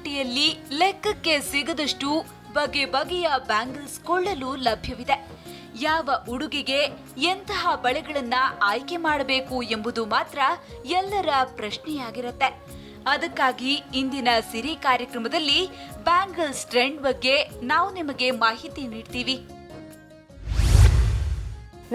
ಮಾರುಕಟ್ಟೆಯಲ್ಲಿ ಲೆಕ್ಕಕ್ಕೆ ಸಿಗದಷ್ಟು ಬಗೆ ಬಗೆಯ ಬ್ಯಾಂಗಲ್ಸ್ ಕೊಳ್ಳಲು ಲಭ್ಯವಿದೆ. ಯಾವ ಉಡುಗೆಗೆ ಎಂತಹ ಬಳೆಗಳನ್ನ ಆಯ್ಕೆ ಮಾಡಬೇಕು ಎಂಬುದು ಮಾತ್ರ ಎಲ್ಲರ ಪ್ರಶ್ನೆಯಾಗಿರುತ್ತೆ. ಅದಕ್ಕಾಗಿ ಇಂದಿನ ಸಿರಿ ಕಾರ್ಯಕ್ರಮದಲ್ಲಿ ಬ್ಯಾಂಗಲ್ಸ್ ಟ್ರೆಂಡ್ ಬಗ್ಗೆ ನಾವು ನಿಮಗೆ ಮಾಹಿತಿ ನೀಡ್ತೀವಿ.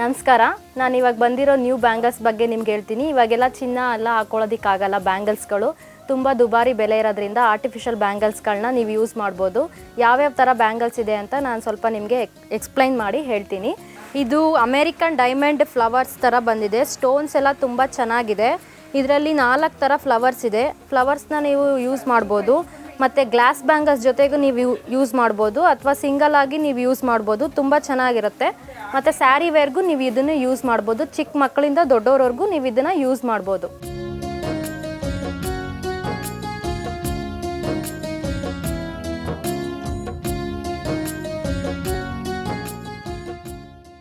ನಮಸ್ಕಾರ, ನಾನು ಇವಾಗ ಬಂದಿರೋ ನ್ಯೂ ಬ್ಯಾಂಗಲ್ಸ್ ಬಗ್ಗೆ ನಿಮ್ಗೆ ಹೇಳ್ತೀನಿ. ಇವಾಗೆಲ್ಲ ಚಿನ್ನ ಎಲ್ಲ ಹಾಕೊಳ್ಳೋದಕ್ಕಾಗಲ್ಲ. ಬ್ಯಾಂಗಲ್ಸ್ಗಳು ತುಂಬ ದುಬಾರಿ ಬೆಲೆ ಇರೋದ್ರಿಂದ ಆರ್ಟಿಫಿಷಿಯಲ್ ಬ್ಯಾಂಗಲ್ಸ್ಗಳನ್ನ ನೀವು ಯೂಸ್ ಮಾಡ್ಬೋದು. ಯಾವ್ಯಾವ ಥರ ಬ್ಯಾಂಗಲ್ಸ್ ಇದೆ ಅಂತ ನಾನು ಸ್ವಲ್ಪ ನಿಮಗೆ ಎಕ್ಸ್ಪ್ಲೈನ್ ಮಾಡಿ ಹೇಳ್ತೀನಿ. ಇದು ಅಮೇರಿಕನ್ ಡೈಮಂಡ್ ಫ್ಲವರ್ಸ್ ಥರ ಬಂದಿದೆ. ಸ್ಟೋನ್ಸ್ ಎಲ್ಲ ತುಂಬ ಚೆನ್ನಾಗಿದೆ. ಇದರಲ್ಲಿ 4 ಥರ ಫ್ಲವರ್ಸ್ ಇದೆ. ಫ್ಲವರ್ಸ್ನ ನೀವು ಯೂಸ್ ಮಾಡ್ಬೋದು. ಮತ್ತು ಗ್ಲಾಸ್ ಬ್ಯಾಂಗಲ್ಸ್ ಜೊತೆಗೂ ನೀವು ಯೂಸ್ ಮಾಡ್ಬೋದು ಅಥವಾ ಸಿಂಗಲ್ ಆಗಿ ನೀವು ಯೂಸ್ ಮಾಡ್ಬೋದು. ತುಂಬ ಚೆನ್ನಾಗಿರುತ್ತೆ. ಮತ್ತು ಸ್ಯಾರಿ ವೇರ್ಗೂ ನೀವು ಇದನ್ನು ಯೂಸ್ ಮಾಡ್ಬೋದು. ಚಿಕ್ಕ ಮಕ್ಕಳಿಂದ ದೊಡ್ಡವರವರೆಗೂ ನೀವು ಇದನ್ನು ಯೂಸ್ ಮಾಡ್ಬೋದು.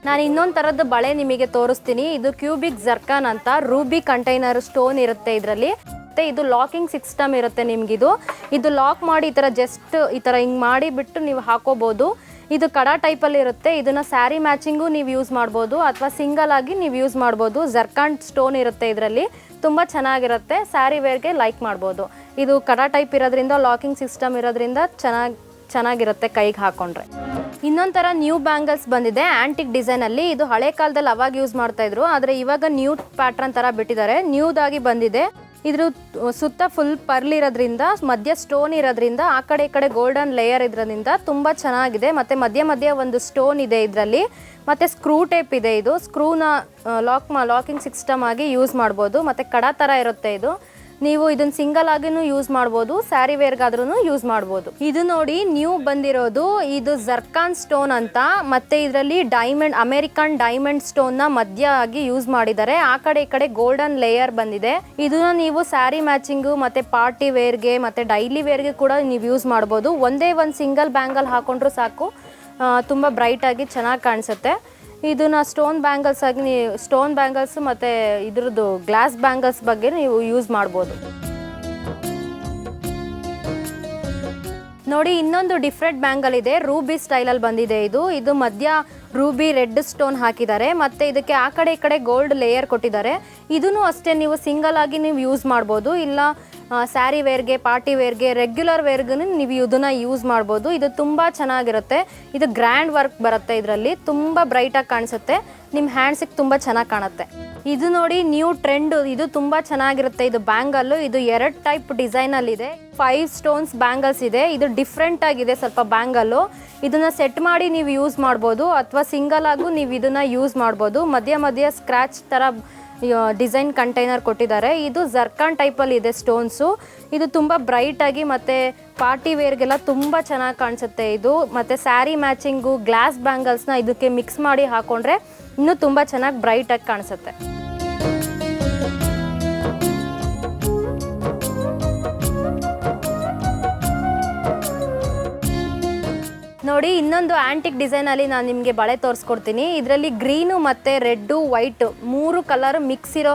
ನಾನು ಇನ್ನೊಂದು ಥರದ ಬಳೆ ನಿಮಗೆ ತೋರಿಸ್ತೀನಿ. ಇದು ಕ್ಯೂಬಿಕ್ ಜರ್ಕಾನ್ ಅಂತ ರೂಬಿ ಕಂಟೈನರ್ ಸ್ಟೋನ್ ಇರುತ್ತೆ ಇದರಲ್ಲಿ. ಮತ್ತು ಇದು ಲಾಕಿಂಗ್ ಸಿಸ್ಟಮ್ ಇರುತ್ತೆ ನಿಮಗಿದು. ಇದು ಲಾಕ್ ಮಾಡಿ ಈ ಥರ ಹಿಂಗೆ ಮಾಡಿಬಿಟ್ಟು ನೀವು ಹಾಕೋಬೋದು. ಇದು ಕಡ ಟೈಪಲ್ಲಿ ಇರುತ್ತೆ. ಇದನ್ನು ಸ್ಯಾರಿ ಮ್ಯಾಚಿಂಗು ನೀವು ಯೂಸ್ ಮಾಡ್ಬೋದು ಅಥವಾ ಸಿಂಗಲ್ ಆಗಿ ನೀವು ಯೂಸ್ ಮಾಡ್ಬೋದು. ಜರ್ಕಾನ್ ಸ್ಟೋನ್ ಇರುತ್ತೆ ಇದರಲ್ಲಿ. ತುಂಬ ಚೆನ್ನಾಗಿರುತ್ತೆ. ಸ್ಯಾರಿ ವೇರ್ಗೆ ಲೈಕ್ ಮಾಡ್ಬೋದು. ಇದು ಕಡ ಟೈಪ್ ಇರೋದ್ರಿಂದ ಲಾಕಿಂಗ್ ಸಿಸ್ಟಮ್ ಇರೋದ್ರಿಂದ ಚೆನ್ನಾಗಿರುತ್ತೆ ಕೈಗೆ ಹಾಕೊಂಡ್ರೆ. ಇನ್ನೊಂದು ಥರ ನ್ಯೂ ಬ್ಯಾಂಗಲ್ಸ್ ಬಂದಿದೆ ಆ್ಯಂಟಿಕ್ ಡಿಸೈನಲ್ಲಿ. ಇದು ಹಳೆ ಕಾಲದಲ್ಲಿ ಅವಾಗ ಯೂಸ್ ಮಾಡ್ತಾಯಿದ್ರು, ಆದರೆ ಇವಾಗ ನ್ಯೂ ಪ್ಯಾಟ್ರನ್ ಥರ ಬಿಟ್ಟಿದ್ದಾರೆ. ನ್ಯೂದಾಗಿ ಬಂದಿದೆ. ಇದ್ರ ಸುತ್ತ ಫುಲ್ ಪರ್ಲ್ ಇರೋದ್ರಿಂದ, ಮಧ್ಯ ಸ್ಟೋನ್ ಇರೋದ್ರಿಂದ, ಆ ಕಡೆ ಈ ಕಡೆ ಗೋಲ್ಡನ್ ಲೇಯರ್ ಇದ್ರಿಂದ ತುಂಬ ಚೆನ್ನಾಗಿದೆ. ಮತ್ತು ಮಧ್ಯ ಒಂದು ಸ್ಟೋನ್ ಇದೆ ಇದರಲ್ಲಿ. ಮತ್ತು ಸ್ಕ್ರೂ ಟೇಪ್ ಇದೆ. ಇದು ಸ್ಕ್ರೂನ ಲಾಕಿಂಗ್ ಸಿಸ್ಟಮ್ ಆಗಿ ಯೂಸ್ ಮಾಡ್ಬೋದು. ಮತ್ತು ಕಡ ಥರ ಇರುತ್ತೆ ಇದು. ನೀವು ಇದನ್ನು ಸಿಂಗಲ್ ಆಗಿನೂ ಯೂಸ್ ಮಾಡ್ಬೋದು, ಸ್ಯಾರಿ ವೇರ್ಗಾದ್ರೂ ಯೂಸ್ ಮಾಡ್ಬೋದು. ಇದು ನೋಡಿ ನ್ಯೂ ಬಂದಿರೋದು. ಇದು ಜರ್ಕಾನ್ ಸ್ಟೋನ್ ಅಂತ. ಮತ್ತು ಇದರಲ್ಲಿ ಅಮೇರಿಕನ್ ಡೈಮಂಡ್ ಸ್ಟೋನ್ನ ಮಧ್ಯ ಆಗಿ ಯೂಸ್ ಮಾಡಿದ್ದಾರೆ. ಆ ಕಡೆ ಈ ಕಡೆ ಗೋಲ್ಡನ್ ಲೇಯರ್ ಬಂದಿದೆ. ಇದನ್ನ ನೀವು ಸ್ಯಾರಿ ಮ್ಯಾಚಿಂಗು ಮತ್ತು ಪಾರ್ಟಿ ವೇರ್ಗೆ ಮತ್ತು ಡೈಲಿ ವೇರ್ಗೆ ಕೂಡ ನೀವು ಯೂಸ್ ಮಾಡ್ಬೋದು. ಒಂದೇ ಒಂದು ಸಿಂಗಲ್ ಬ್ಯಾಂಗಲ್ ಹಾಕೊಂಡ್ರೂ ಸಾಕು, ತುಂಬ ಬ್ರೈಟಾಗಿ ಚೆನ್ನಾಗಿ ಕಾಣಿಸುತ್ತೆ. ಇದನ್ನ ಸ್ಟೋನ್ ಬ್ಯಾಂಗಲ್ಸ್ ಮತ್ತು ಇದ್ರದ್ದು ಗ್ಲಾಸ್ ಬ್ಯಾಂಗಲ್ಸ್ ಬಗ್ಗೆ ನೀವು ಯೂಸ್ ಮಾಡ್ಬೋದು. ನೋಡಿ ಇನ್ನೊಂದು ಡಿಫ್ರೆಂಟ್ ಬ್ಯಾಂಗಲ್ ಇದೆ. ರೂಬಿ ಸ್ಟೈಲಲ್ಲಿ ಬಂದಿದೆ ಇದು ಮಧ್ಯ ರೂಬಿ ರೆಡ್ ಸ್ಟೋನ್ ಹಾಕಿದ್ದಾರೆ. ಮತ್ತು ಇದಕ್ಕೆ ಆ ಕಡೆ ಈ ಕಡೆ ಗೋಲ್ಡ್ ಲೇಯರ್ ಕೊಟ್ಟಿದ್ದಾರೆ. ಇದೂ ಅಷ್ಟೇ ನೀವು ಸಿಂಗಲ್ ಆಗಿ ನೀವು ಯೂಸ್ ಮಾಡ್ಬೋದು, ಇಲ್ಲ ಸ್ಯಾರಿ ವೇರ್ಗೆ, ಪಾರ್ಟಿ ವೇರ್ಗೆ, ರೆಗ್ಯುಲರ್ ವೇರ್ಗೂ ನೀವು ಇದನ್ನು ಯೂಸ್ ಮಾಡ್ಬೋದು. ಇದು ತುಂಬ ಚೆನ್ನಾಗಿರುತ್ತೆ. ಇದು ಗ್ರ್ಯಾಂಡ್ ವರ್ಕ್ ಬರುತ್ತೆ ಇದರಲ್ಲಿ. ತುಂಬ ಬ್ರೈಟಾಗಿ ಕಾಣಿಸುತ್ತೆ. ನಿಮ್ಮ ಹ್ಯಾಂಡ್ಸಿಗೆ ತುಂಬ ಚೆನ್ನಾಗಿ ಕಾಣುತ್ತೆ. ಇದು ನೋಡಿ ನ್ಯೂ ಟ್ರೆಂಡ್. ಇದು ತುಂಬ ಚೆನ್ನಾಗಿರುತ್ತೆ. ಇದು ಬ್ಯಾಂಗಲ್ಲು. ಇದು 2 ಟೈಪ್ ಡಿಸೈನಲ್ಲಿದೆ. 5 ಸ್ಟೋನ್ಸ್ ಬ್ಯಾಂಗಲ್ಸ್ ಇದೆ. ಇದು ಡಿಫ್ರೆಂಟ್ ಆಗಿದೆ ಸ್ವಲ್ಪ ಬ್ಯಾಂಗಲ್ಲು. ಇದನ್ನು ಸೆಟ್ ಮಾಡಿ ನೀವು ಯೂಸ್ ಮಾಡ್ಬೋದು ಅಥವಾ ಸಿಂಗಲ್ ಆಗು ನೀವು ಇದನ್ನು ಯೂಸ್ ಮಾಡ್ಬೋದು. ಮಧ್ಯ ಸ್ಕ್ರ್ಯಾಚ್ ಥರ ಡಿಸೈನ್ ಕಂಟೈನರ್ ಕೊಟ್ಟಿದ್ದಾರೆ. ಇದು ಜರ್ಕಾನ್ ಟೈಪಲ್ಲಿ ಇದೆ ಸ್ಟೋನ್ಸು. ಇದು ತುಂಬ ಬ್ರೈಟಾಗಿ ಮತ್ತು ಪಾರ್ಟಿ ವೇರ್ಗೆಲ್ಲ ತುಂಬ ಚೆನ್ನಾಗಿ ಕಾಣಿಸುತ್ತೆ ಇದು. ಮತ್ತು ಸ್ಯಾರಿ ಮ್ಯಾಚಿಂಗು ಗ್ಲಾಸ್ ಬ್ಯಾಂಗಲ್ಸ್ನ ಇದಕ್ಕೆ ಮಿಕ್ಸ್ ಮಾಡಿ ಹಾಕ್ಕೊಂಡ್ರೆ ಇನ್ನೂ ತುಂಬ ಚೆನ್ನಾಗಿ ಬ್ರೈಟಾಗಿ ಕಾಣಿಸುತ್ತೆ. ನೋಡಿ ಇನ್ನೊಂದು ಆ್ಯಂಟಿಕ್ ಡಿಸೈನಲ್ಲಿ ನಾನು ನಿಮಗೆ ಬಳೆ ತೋರಿಸ್ಕೊಡ್ತೀನಿ. ಇದರಲ್ಲಿ ಗ್ರೀನು ಮತ್ತು ರೆಡ್ಡು ವೈಟು 3 ಕಲರ್ ಮಿಕ್ಸ್ ಇರೋ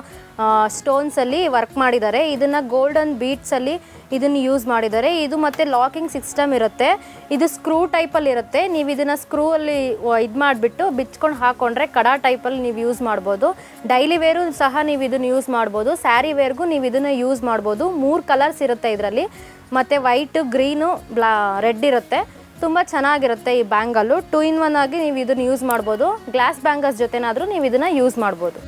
ಸ್ಟೋನ್ಸಲ್ಲಿ ವರ್ಕ್ ಮಾಡಿದ್ದಾರೆ. ಇದನ್ನು ಗೋಲ್ಡನ್ ಬೀಡ್ಸಲ್ಲಿ ಇದನ್ನು ಯೂಸ್ ಮಾಡಿದ್ದಾರೆ. ಇದು ಮತ್ತು ಲಾಕಿಂಗ್ ಸಿಸ್ಟಮ್ ಇರುತ್ತೆ. ಇದು ಸ್ಕ್ರೂ ಟೈಪಲ್ಲಿ ಇರುತ್ತೆ. ನೀವು ಇದನ್ನು ಸ್ಕ್ರೂವಲ್ಲಿ ಇದು ಮಾಡಿಬಿಟ್ಟು ಬಿಚ್ಕೊಂಡು ಹಾಕ್ಕೊಂಡ್ರೆ ಕಡ ಟೈಪಲ್ಲಿ ನೀವು ಯೂಸ್ ಮಾಡ್ಬೋದು. ಡೈಲಿ ವೇರು ಸಹ ನೀವು ಇದನ್ನು ಯೂಸ್ ಮಾಡ್ಬೋದು. ಸ್ಯಾರಿ ವೇರ್ಗೂ ನೀವು ಇದನ್ನು ಯೂಸ್ ಮಾಡ್ಬೋದು. 3 ಕಲರ್ಸ್ ಇರುತ್ತೆ ಇದರಲ್ಲಿ. ಮತ್ತು ವೈಟು, ಗ್ರೀನು, ರೆಡ್ ಇರುತ್ತೆ. ತುಂಬ ಚೆನ್ನಾಗಿರುತ್ತೆ ಈ ಬ್ಯಾಂಗಲ್ಲು. 2 in 1 ಆಗಿ ನೀವು ಇದನ್ನು ಯೂಸ್ ಮಾಡ್ಬೋದು. ಗ್ಲಾಸ್ ಬ್ಯಾಂಗಲ್ಸ್ ಜೊತೆನಾದರೂ ನೀವು ಇದನ್ನು ಯೂಸ್ ಮಾಡ್ಬೋದು.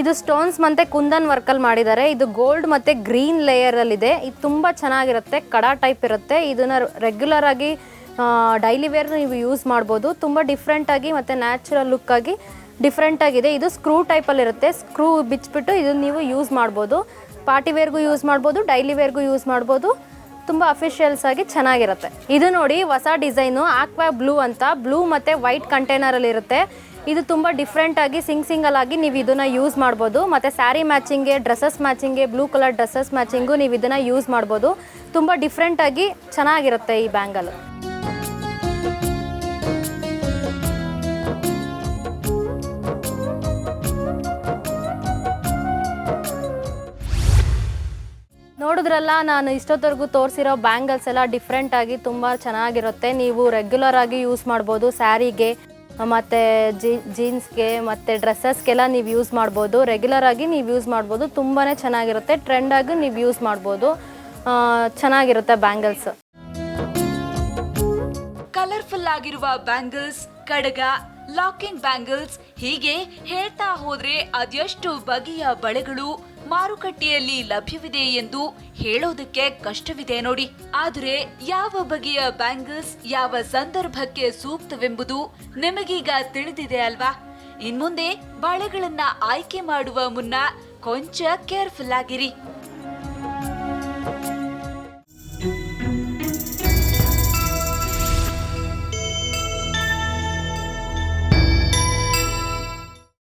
ಇದು ಸ್ಟೋನ್ಸ್ ಮತ್ತು ಕುಂದನ್ ವರ್ಕಲ್ಲಿ ಮಾಡಿದ್ದಾರೆ. ಇದು ಗೋಲ್ಡ್ ಮತ್ತು ಗ್ರೀನ್ ಲೇಯರಲ್ಲಿದೆ. ಇದು ತುಂಬ ಚೆನ್ನಾಗಿರುತ್ತೆ. ಕಡ ಟೈಪ್ ಇರುತ್ತೆ. ಇದನ್ನು ರೆಗ್ಯುಲರ್ ಆಗಿ ಡೈಲಿ ವೇರ್ ನೀವು ಯೂಸ್ ಮಾಡ್ಬೋದು. ತುಂಬ ಡಿಫ್ರೆಂಟಾಗಿ ಮತ್ತು ನ್ಯಾಚುರಲ್ ಲುಕ್ಕಾಗಿ ಡಿಫ್ರೆಂಟಾಗಿದೆ. ಇದು ಸ್ಕ್ರೂ ಟೈಪಲ್ಲಿರುತ್ತೆ. ಸ್ಕ್ರೂ ಬಿಚ್ಚಿಬಿಟ್ಟು ಇದನ್ನು ನೀವು ಯೂಸ್ ಮಾಡ್ಬೋದು. ಪಾರ್ಟಿ ವೇರ್ಗೂ ಯೂಸ್ ಮಾಡ್ಬೋದು, ಡೈಲಿ ವೇರ್ಗೂ ಯೂಸ್ ಮಾಡ್ಬೋದು. ತುಂಬ ಅಫಿಷಿಯಲ್ಸ್ ಆಗಿ ಚೆನ್ನಾಗಿರುತ್ತೆ. ಇದು ನೋಡಿ ಹೊಸ ಡಿಸೈನು ಆಕ್ವಾ ಬ್ಲೂ ಅಂತ. ಬ್ಲೂ ಮತ್ತು ವೈಟ್ ಕಂಟೈನರಲ್ಲಿ ಇರುತ್ತೆ. ಇದು ತುಂಬ ಡಿಫ್ರೆಂಟಾಗಿ ಸಿಂಗಲ್ ಆಗಿ ನೀವು ಇದನ್ನು ಯೂಸ್ ಮಾಡ್ಬೋದು. ಮತ್ತು ಸ್ಯಾರಿ ಮ್ಯಾಚಿಂಗ್ಗೆ, ಡ್ರೆಸ್ಸಸ್ ಮ್ಯಾಚಿಂಗ್ಗೆ, ಬ್ಲೂ ಕಲರ್ ಡ್ರೆಸ್ಸಸ್ ಮ್ಯಾಚಿಂಗು ನೀವು ಇದನ್ನು ಯೂಸ್ ಮಾಡ್ಬೋದು. ತುಂಬ ಡಿಫ್ರೆಂಟಾಗಿ ಚೆನ್ನಾಗಿರುತ್ತೆ ಈ ಬ್ಯಾಂಗಲ್. ನೋಡಿದ್ರಲ್ಲ, ನಾನು ಇಷ್ಟೊತ್ತವರೆಗೂ ತೋರಿಸಿರೋ ಬ್ಯಾಂಗಲ್ಸ್ ಎಲ್ಲ ಡಿಫ್ರೆಂಟ್ ಆಗಿ ತುಂಬ ಚೆನ್ನಾಗಿರುತ್ತೆ. ನೀವು ರೆಗ್ಯುಲರ್ ಆಗಿ ಯೂಸ್ ಮಾಡ್ಬೋದು, ಸ್ಯಾರಿಗೆ ಮತ್ತು ಜೀನ್ಸ್ಗೆ ಮತ್ತು ಡ್ರೆಸ್ಸಸ್ಗೆಲ್ಲ ನೀವು ಯೂಸ್ ಮಾಡ್ಬೋದು. ರೆಗ್ಯುಲರ್ ಆಗಿ ನೀವು ಯೂಸ್ ಮಾಡ್ಬೋದು, ತುಂಬಾ ಚೆನ್ನಾಗಿರುತ್ತೆ. ಟ್ರೆಂಡಾಗಿ ನೀವು ಯೂಸ್ ಮಾಡ್ಬೋದು, ಚೆನ್ನಾಗಿರುತ್ತೆ ಬ್ಯಾಂಗಲ್ಸ್. ಕಲರ್ಫುಲ್ ಆಗಿರುವ ಬ್ಯಾಂಗಲ್ಸ್, ಕಡಗ, ಲಾಕಿಂಗ್ ಬ್ಯಾಂಗಲ್ಸ್, ಹೀಗೆ ಹೇಳ್ತಾ ಹೋದ್ರೆ ಅದೆಷ್ಟು ಬಗೆಯ ಬಳೆಗಳು ಮಾರುಕಟ್ಟೆಯಲ್ಲಿ ಲಭ್ಯವಿದೆ ಎಂದು ಹೇಳೋದಕ್ಕೆ ಕಷ್ಟವಿದೆ ನೋಡಿ. ಆದರೆ ಯಾವ ಬಗೆಯ ಬ್ಯಾಂಗಲ್ಸ್ ಯಾವ ಸಂದರ್ಭಕ್ಕೆ ಸೂಕ್ತವೆಂಬುದು ನಿಮಗೀಗ ತಿಳಿದಿದೆ ಅಲ್ವಾ? ಇನ್ಮುಂದೆ ಬಳೆಗಳನ್ನ ಆಯ್ಕೆ ಮಾಡುವ ಮುನ್ನ ಕೊಂಚ ಕೇರ್ಫುಲ್ ಆಗಿರಿ.